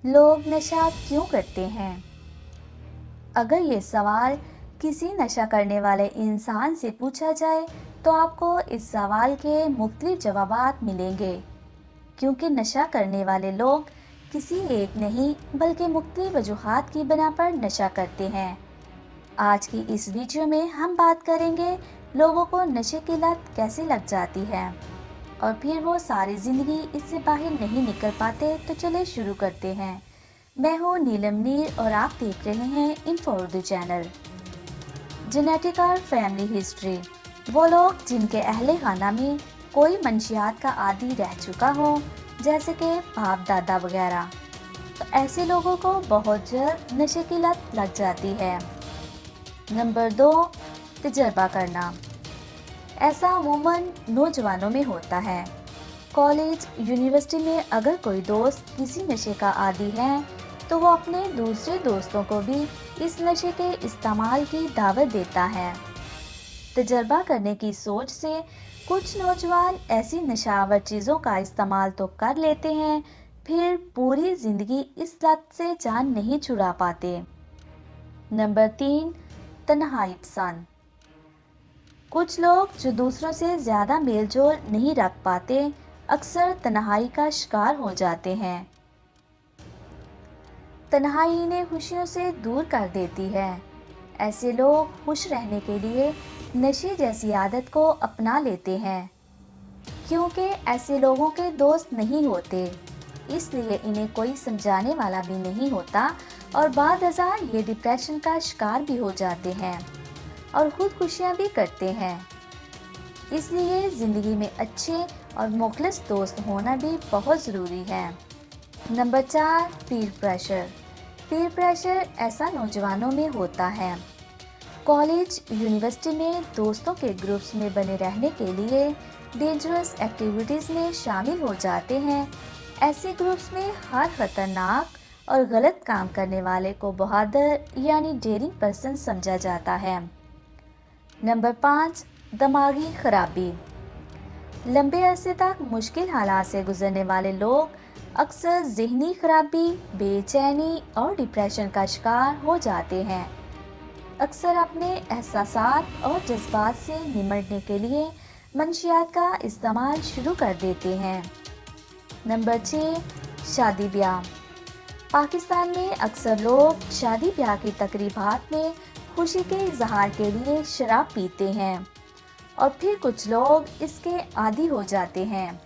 लोग नशा क्यों करते हैं? अगर ये सवाल किसी नशा करने वाले इंसान से पूछा जाए तो आपको इस सवाल के मुख्तलिफ जवाबात मिलेंगे, क्योंकि नशा करने वाले लोग किसी एक नहीं बल्कि मुख्तलिफ वजूहात की बिना पर नशा करते हैं। आज की इस वीडियो में हम बात करेंगे लोगों को नशे की लत कैसे लग जाती है और फिर वो सारी जिंदगी इससे बाहर नहीं निकल पाते। तो चले शुरू करते हैं। मैं हूँ नीलम नीर और आप देख रहे हैं इन्फो उर्दू चैनल। जेनेटिक और फैमिली हिस्ट्री। वो लोग जिनके अहले खाना में कोई मंशियात का आदी रह चुका हो, जैसे कि बाप दादा वगैरह, तो ऐसे लोगों को बहुत जल्द नशे की लत लग जाती है। नंबर 2, तजर्बा करना। ऐसा अमूमन नौजवानों में होता है। कॉलेज, यूनिवर्सिटी में अगर कोई दोस्त किसी नशे का आदी है तो वो अपने दूसरे दोस्तों को भी इस नशे के इस्तेमाल की दावत देता है। तजर्बा करने की सोच से कुछ नौजवान ऐसी नशावर चीज़ों का इस्तेमाल तो कर लेते हैं, फिर पूरी ज़िंदगी इस लत से जान नहीं छुड़ा पाते। नंबर 3, तन्हाई पसंद। कुछ लोग जो दूसरों से ज़्यादा मेलजोल नहीं रख पाते, अक्सर तन्हाई का शिकार हो जाते हैं। तन्हाई इन्हें खुशियों से दूर कर देती है। ऐसे लोग खुश रहने के लिए नशे जैसी आदत को अपना लेते हैं। क्योंकि ऐसे लोगों के दोस्त नहीं होते, इसलिए इन्हें कोई समझाने वाला भी नहीं होता और बाद अज़ा ये डिप्रेशन का शिकार भी हो जाते हैं और खुदकुशियाँ भी करते हैं। इसलिए ज़िंदगी में अच्छे और मुखलिस दोस्त होना भी बहुत ज़रूरी है। नंबर 4, पीर प्रेशर। पीर प्रेशर ऐसा नौजवानों में होता है। कॉलेज, यूनिवर्सिटी में दोस्तों के ग्रुप्स में बने रहने के लिए डेंजरस एक्टिविटीज़ में शामिल हो जाते हैं। ऐसे ग्रुप्स में हर खतरनाक और गलत काम करने वाले को बहादुर यानी डेयरिंग पर्सन समझा जाता है। नंबर 5, दिमागी खराबी। लंबे अरसे तक मुश्किल हालात से गुजरने वाले लोग अक्सर ज़हनी खराबी, बेचैनी और डिप्रेशन का शिकार हो जाते हैं। अक्सर अपने एहसासात और जज्बात से निमटने के लिए मंशियात का इस्तेमाल शुरू कर देते हैं। नंबर 6, शादी ब्याह। पाकिस्तान में अक्सर लोग शादी ब्याह की तकरीबात में खुशी के इजहार के लिए शराब पीते हैं और फिर कुछ लोग इसके आदी हो जाते हैं।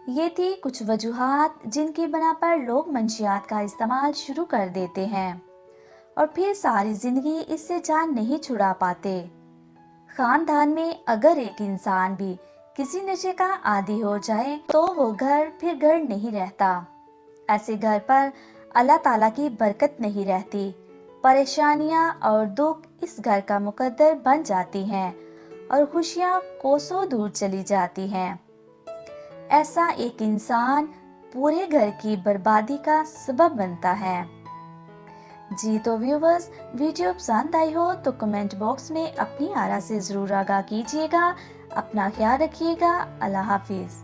ये थी कुछ वजूहात जिनकी बिना पर लोग मंशियात का इस्तेमाल शुरू कर देते हैं और फिर सारी जिंदगी इससे जान नहीं छुड़ा पाते। खानदान में अगर एक इंसान भी किसी नशे का आदी हो जाए तो वो घर फिर घर नहीं रहता। ऐसे घर पर अल्लाह ताला की बरकत नहीं रहती। परेशानियां और दुख इस घर का मुकद्दर बन जाती हैं और खुशियां कोसों दूर चली जाती हैं। ऐसा एक इंसान पूरे घर की बर्बादी का सबब बनता है। जी तो व्यूवर्स, वीडियो पसंद आई हो तो कमेंट बॉक्स में अपनी आरा से ज़रूर आगाह कीजिएगा। अपना ख्याल रखिएगा। अल्लाह हाफिज़।